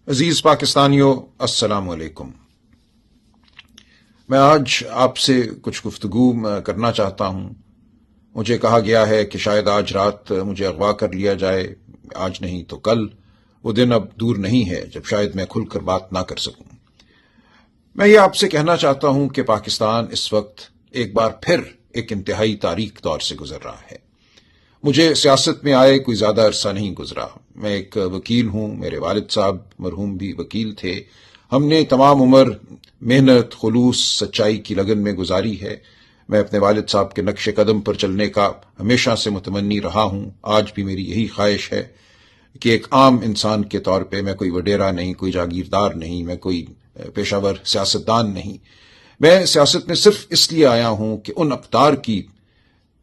عزیز پاکستانیوں، السلام علیکم۔ میں آج آپ سے کچھ گفتگو کرنا چاہتا ہوں۔ مجھے کہا گیا ہے کہ شاید آج رات مجھے اغوا کر لیا جائے، آج نہیں تو کل۔ وہ دن اب دور نہیں ہے جب شاید میں کھل کر بات نہ کر سکوں۔ میں یہ آپ سے کہنا چاہتا ہوں کہ پاکستان اس وقت ایک بار پھر ایک انتہائی تاریک دور سے گزر رہا ہے۔ مجھے سیاست میں آئے کوئی زیادہ عرصہ نہیں گزرا۔ میں ایک وکیل ہوں، میرے والد صاحب مرحوم بھی وکیل تھے۔ ہم نے تمام عمر محنت، خلوص، سچائی کی لگن میں گزاری ہے۔ میں اپنے والد صاحب کے نقش قدم پر چلنے کا ہمیشہ سے متمنی رہا ہوں۔ آج بھی میری یہی خواہش ہے کہ ایک عام انسان کے طور پہ، میں کوئی وڈیرا نہیں، کوئی جاگیردار نہیں، میں کوئی پیشہ ور سیاستدان نہیں، میں سیاست میں صرف اس لیے آیا ہوں کہ ان اقدار کی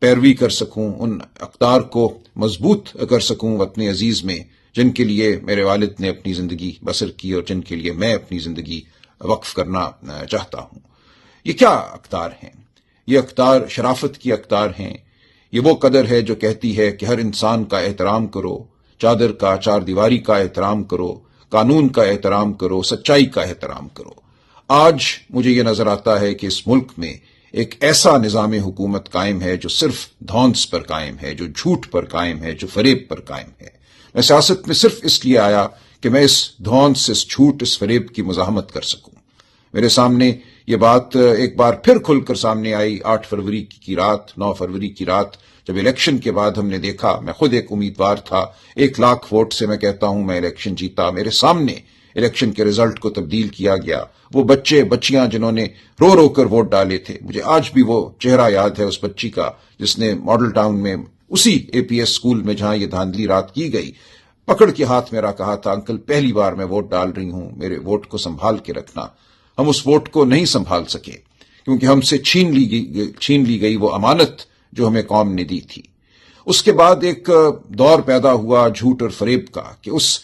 پیروی کر سکوں، ان اقدار کو مضبوط کر سکوں اپنے عزیز میں، جن کے لیے میرے والد نے اپنی زندگی بسر کی اور جن کے لیے میں اپنی زندگی وقف کرنا چاہتا ہوں۔ یہ کیا اقدار ہیں؟ یہ اقدار شرافت کی اقدار ہیں۔ یہ وہ قدر ہے جو کہتی ہے کہ ہر انسان کا احترام کرو، چادر کا، چار دیواری کا احترام کرو، قانون کا احترام کرو، سچائی کا احترام کرو۔ آج مجھے یہ نظر آتا ہے کہ اس ملک میں ایک ایسا نظام حکومت قائم ہے جو صرف دھونس پر قائم ہے، جو جھوٹ پر قائم ہے، جو فریب پر قائم ہے۔ میں سیاست میں صرف اس لیے آیا کہ میں اس دھونس، اس جھوٹ، اس فریب کی مزاحمت کر سکوں۔ میرے سامنے یہ بات ایک بار پھر کھل کر سامنے آئی 8 فروری کی رات، 9 فروری کی رات، جب الیکشن کے بعد ہم نے دیکھا، میں خود ایک امیدوار تھا، 1 لاکھ ووٹ سے میں کہتا ہوں میں الیکشن جیتا۔ میرے سامنے الیکشن کے رزلٹ کو تبدیل کیا گیا۔ وہ بچے بچیاں جنہوں نے رو رو کر ووٹ ڈالے تھے، مجھے آج بھی وہ چہرہ یاد ہے اس بچی کا جس نے ماڈل ٹاؤن میں اسی اے پی ایس اسکول میں جہاں یہ دھاندلی رات کی گئی، پکڑ کے ہاتھ میرا کہا تھا، انکل پہلی بار میں ووٹ ڈال رہی ہوں، میرے ووٹ کو سنبھال کے رکھنا۔ ہم اس ووٹ کو نہیں سنبھال سکے کیونکہ ہم سے چھین لی گئی وہ امانت جو ہمیں قوم نے دی تھی۔ اس کے بعد ایک دور پیدا ہوا جھوٹ اور فریب کا کہ اس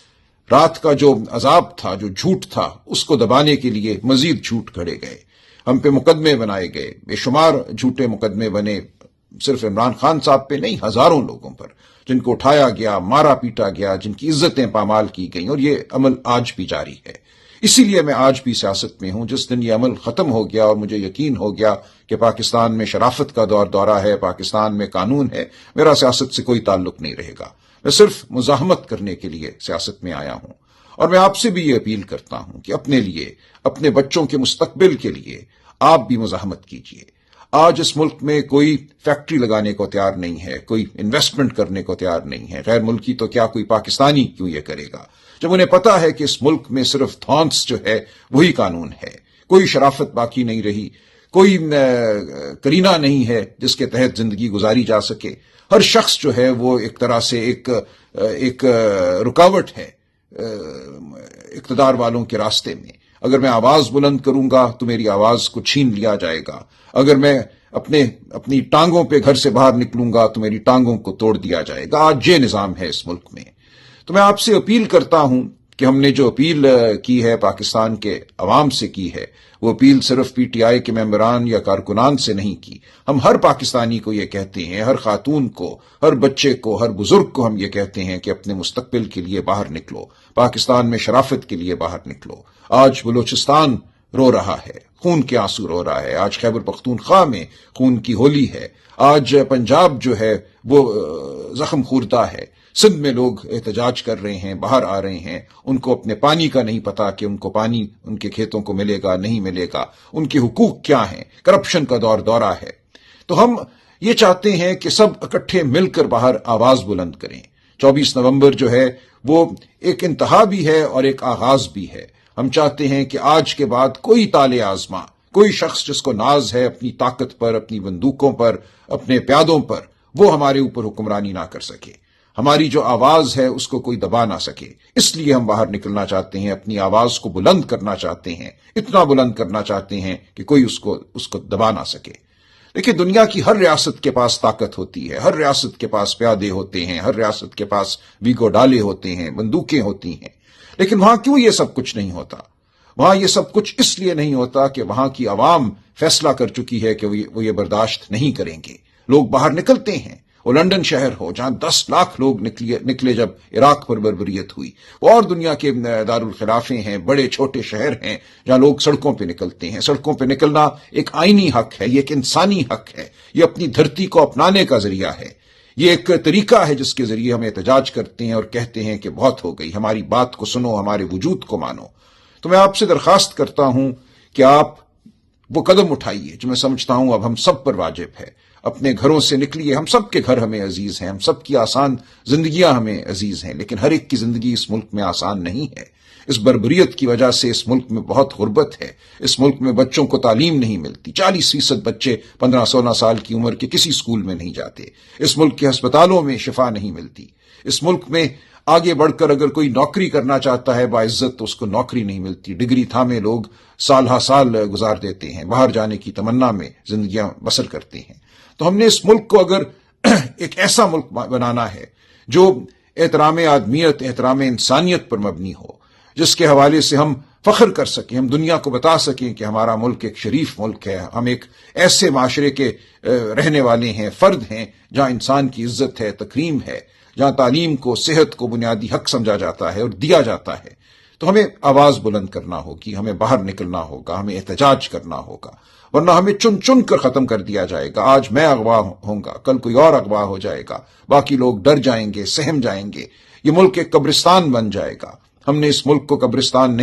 رات کا جو عذاب تھا، جو جھوٹ تھا، اس کو دبانے کے لیے مزید جھوٹ گھڑے گئے، ہم پہ مقدمے بنائے گئے، بے شمار جھوٹے مقدمے بنے، صرف عمران خان صاحب پہ نہیں، ہزاروں لوگوں پر جن کو اٹھایا گیا، مارا پیٹا گیا، جن کی عزتیں پامال کی گئیں، اور یہ عمل آج بھی جاری ہے۔ اسی لیے میں آج بھی سیاست میں ہوں۔ جس دن یہ عمل ختم ہو گیا اور مجھے یقین ہو گیا کہ پاکستان میں شرافت کا دورہ ہے، پاکستان میں قانون ہے، میرا سیاست سے کوئی تعلق نہیں رہے گا۔ میں صرف مزاحمت کرنے کے لیے سیاست میں آیا ہوں، اور میں آپ سے بھی یہ اپیل کرتا ہوں کہ اپنے لیے، اپنے بچوں کے مستقبل کے لیے آپ بھی مزاحمت کیجیے۔ آج اس ملک میں کوئی فیکٹری لگانے کو تیار نہیں ہے، کوئی انویسٹمنٹ کرنے کو تیار نہیں ہے، غیر ملکی تو کیا کوئی پاکستانی کیوں یہ کرے گا، جب انہیں پتا ہے کہ اس ملک میں صرف دھونس جو ہے وہی قانون ہے، کوئی شرافت باقی نہیں رہی، کوئی کرینہ نہیں ہے جس کے تحت زندگی گزاری جا سکے۔ ہر شخص جو ہے وہ ایک طرح سے ایک رکاوٹ ہے اقتدار والوں کے راستے میں۔ اگر میں آواز بلند کروں گا تو میری آواز کو چھین لیا جائے گا، اگر میں اپنی ٹانگوں پہ گھر سے باہر نکلوں گا تو میری ٹانگوں کو توڑ دیا جائے گا۔ آج یہ نظام ہے اس ملک میں۔ تو میں آپ سے اپیل کرتا ہوں کہ ہم نے جو اپیل کی ہے، پاکستان کے عوام سے کی ہے، وہ اپیل صرف پی ٹی آئی کے ممبران یا کارکنان سے نہیں کی۔ ہم ہر پاکستانی کو یہ کہتے ہیں، ہر خاتون کو، ہر بچے کو، ہر بزرگ کو ہم یہ کہتے ہیں کہ اپنے مستقبل کے لیے باہر نکلو، پاکستان میں شرافت کے لیے باہر نکلو۔ آج بلوچستان رو رہا ہے، خون کے آنسو رو رہا ہے۔ آج خیبر پختونخوا میں خون کی ہولی ہے۔ آج پنجاب جو ہے وہ زخم خوردہ ہے۔ سندھ میں لوگ احتجاج کر رہے ہیں، باہر آ رہے ہیں، ان کو اپنے پانی کا نہیں پتا کہ ان کو پانی ان کے کھیتوں کو ملے گا نہیں ملے گا، ان کے حقوق کیا ہیں، کرپشن کا دورہ ہے۔ تو ہم یہ چاہتے ہیں کہ سب اکٹھے مل کر باہر آواز بلند کریں۔ 24 نومبر جو ہے وہ ایک انتہا بھی ہے اور ایک آغاز بھی ہے۔ ہم چاہتے ہیں کہ آج کے بعد کوئی تالے آزما، کوئی شخص جس کو ناز ہے اپنی طاقت پر، اپنی بندوقوں پر، اپنے پیادوں پر، وہ ہمارے اوپر حکمرانی نہ کر سکے۔ ہماری جو آواز ہے اس کو کوئی دبا نہ سکے۔ اس لیے ہم باہر نکلنا چاہتے ہیں، اپنی آواز کو بلند کرنا چاہتے ہیں، اتنا بلند کرنا چاہتے ہیں کہ کوئی اس کو دبا نہ سکے۔ دیکھیں، دنیا کی ہر ریاست کے پاس طاقت ہوتی ہے، ہر ریاست کے پاس پیادے ہوتے ہیں، ہر ریاست کے پاس ویگو ڈالے ہوتے ہیں، بندوقیں ہوتی ہیں، لیکن وہاں کیوں یہ سب کچھ نہیں ہوتا؟ وہاں یہ سب کچھ اس لیے نہیں ہوتا کہ وہاں کی عوام فیصلہ کر چکی ہے کہ وہ یہ برداشت نہیں کریں گے۔ لوگ باہر نکلتے ہیں، وہ لندن شہر ہو جہاں 10 لاکھ لوگ نکلے جب عراق پر بربریت ہوئی، وہ اور دنیا کے دارالخلافے ہیں، بڑے چھوٹے شہر ہیں جہاں لوگ سڑکوں پہ نکلتے ہیں۔ سڑکوں پہ نکلنا ایک آئینی حق ہے، یہ ایک انسانی حق ہے، یہ اپنی دھرتی کو اپنانے کا ذریعہ ہے، یہ ایک طریقہ ہے جس کے ذریعے ہم احتجاج کرتے ہیں اور کہتے ہیں کہ بہت ہو گئی، ہماری بات کو سنو، ہمارے وجود کو مانو۔ تو میں آپ سے درخواست کرتا ہوں کہ آپ وہ قدم اٹھائیے جو میں سمجھتا ہوں اب ہم سب پر واجب ہے۔ اپنے گھروں سے نکلیے، ہم سب کے گھر ہمیں عزیز ہیں، ہم سب کی آسان زندگیاں ہمیں عزیز ہیں، لیکن ہر ایک کی زندگی اس ملک میں آسان نہیں ہے۔ اس بربریت کی وجہ سے اس ملک میں بہت غربت ہے، اس ملک میں بچوں کو تعلیم نہیں ملتی، 40% بچے 15-16 سال کی عمر کے کسی اسکول میں نہیں جاتے، اس ملک کے ہسپتالوں میں شفا نہیں ملتی، اس ملک میں آگے بڑھ کر اگر کوئی نوکری کرنا چاہتا ہے باعزت تو اس کو نوکری نہیں ملتی، ڈگری تھامے لوگ سال ہا سال گزار دیتے ہیں، باہر جانے کی تمنا میں زندگیاں بسر کرتے ہیں۔ تو ہم نے اس ملک کو اگر ایک ایسا ملک بنانا ہے جو احترام آدمیت، احترام انسانیت پر مبنی ہو، جس کے حوالے سے ہم فخر کر سکیں، ہم دنیا کو بتا سکیں کہ ہمارا ملک ایک شریف ملک ہے، ہم ایک ایسے معاشرے کے رہنے والے ہیں، فرد ہیں جہاں انسان کی عزت ہے، تکریم ہے، جہاں تعلیم کو، صحت کو بنیادی حق سمجھا جاتا ہے اور دیا جاتا ہے، تو ہمیں آواز بلند کرنا ہوگی، ہمیں باہر نکلنا ہوگا، ہمیں احتجاج کرنا ہوگا، ورنہ ہمیں چن چن کر ختم کر دیا جائے گا۔ آج میں اغوا ہوں گا، کل کوئی اور اغوا ہو جائے گا، باقی لوگ ڈر جائیں گے، سہم جائیں گے، یہ ملک ایک قبرستان بن جائے گا۔ ہم نے اس ملک کو قبرستان نہیں